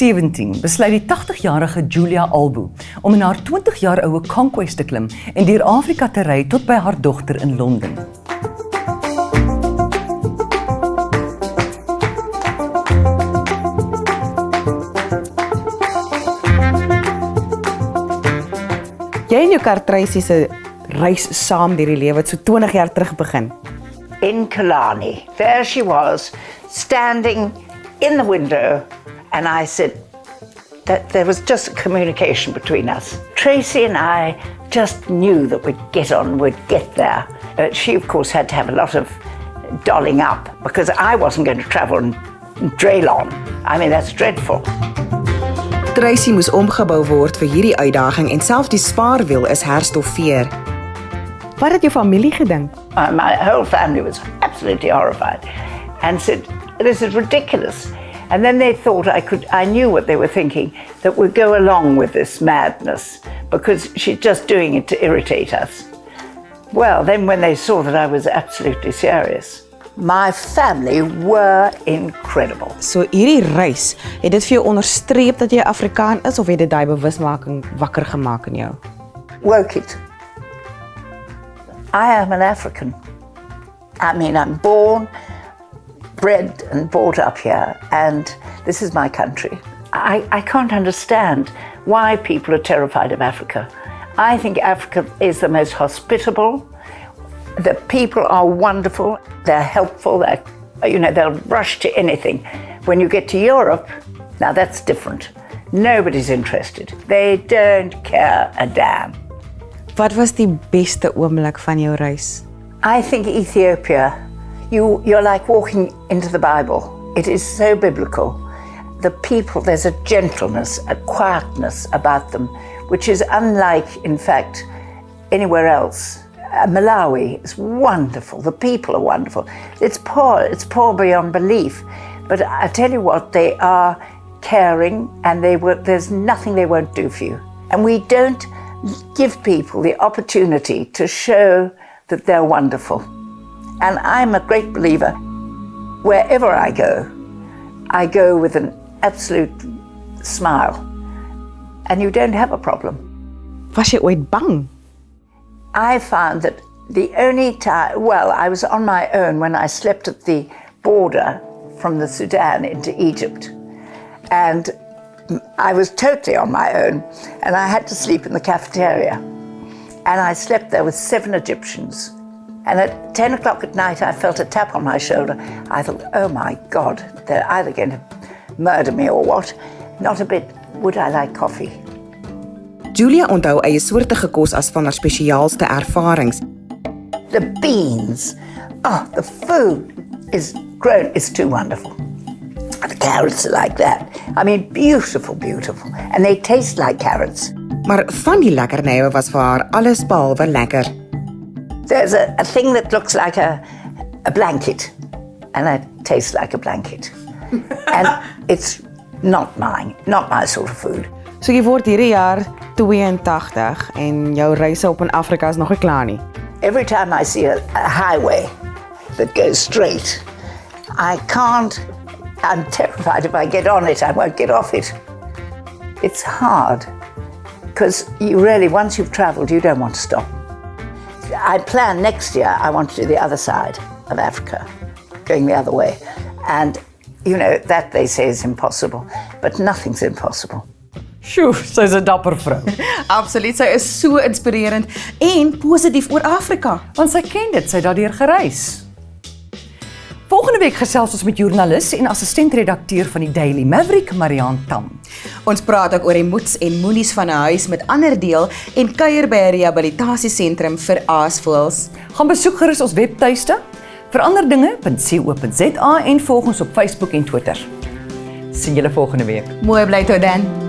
2017 besluit die 80-jarige Julia Albu om in haar 20 jaar oue Conquest te klim en deur Afrika te ry tot by haar dogter in Londen. Jy en jou kar Tracy se reis saam deur die lewe het so 20 jaar terug begin. In Killarney, there she was, standing in the window, and I said that there was just a communication between us. Tracy and I just knew that we'd get on, we'd get there. She, of course, had to have a lot of dolling up because I wasn't going to travel in Draylon. I mean, that's dreadful. Tracy moes omgebou word vir hierdie uitdaging en selfs die spaarwiel is herstoffeer. Wat het jou familie gedink? My whole family was absolutely horrified and said, this is ridiculous. And then they thought I knew what they were thinking, that we'd go along with this madness because she's just doing it to irritate us. Well, then when they saw that I was absolutely serious, my family were incredible. So hierdie reis, het dit vir jou onderstreep dat jy Afrikaan is of het dit daai bewusmaking wakker gemaak in jou? Woke it. I am an African. I mean, I'm born, bred and brought up here, and this is my country. I can't understand why people are terrified of Africa. I think Africa is the most hospitable. The people are wonderful, they're helpful, they'll rush to anything. When you get to Europe, now that's different. Nobody's interested. They don't care a damn. Wat was die beste oomblik van jou reis? I think Ethiopia, you're like walking into the Bible. It is so biblical. The people, there's a gentleness, a quietness about them, which is unlike, in fact, anywhere else. Malawi is wonderful. The people are wonderful. It's poor beyond belief. But I tell you what, they are caring and there's nothing they won't do for you. And we don't give people the opportunity to show that they're wonderful. And I'm a great believer. Wherever I go with an absolute smile. And you don't have a problem. Was jy ooit bang? I found that the only time, I was on my own when I slept at the border from the Sudan into Egypt. And I was totally on my own, and I had to sleep in the cafeteria. And I slept there with 7 Egyptians. And at 10 o'clock at night, I felt a tap on my shoulder. I thought, oh my God, they're either going to murder me or what. Not a bit. Would I like coffee? Julia onthou eie soortige kos as van haar spesiaalste ervarings. The beans, the food is too wonderful. The carrots are like that. I mean, beautiful, beautiful. And they taste like carrots. Maar van die lekkernije was vir haar alles behalwe lekker. There's a thing that looks like a blanket. And it tastes like a blanket. And it's not mine, not my sort of food. So jy word hierdie jaar 82 en jou reise op in Afrika is nog nie klaar nie. Every time I see a highway that goes straight, I'm terrified if I get on it, I won't get off it. It's hard, because once you've travelled, you don't want to stop. I plan next year, I want to do the other side of Africa, going the other way. And, that they say is impossible, but nothing's impossible. Sjoe, sy is 'n dapper vrou. Absoluut, sy is so inspirerend en positief oor Afrika. Want sy ken dit, sy het daardeur gereis. Volgende week gesels ons met joernalis en assistent-redakteur van die Daily Maverick, Marianne Tam. Ons praat ook oor die moets en moenies van 'n huis met ander deel en kuier by 'n rehabilitasiesentrum vir aasvoëls. Gaan besoek gerus ons webtuiste, veranderdinge.co.za en volg ons op Facebook en Twitter. Sien julle volgende week. Mooi bly tot dan.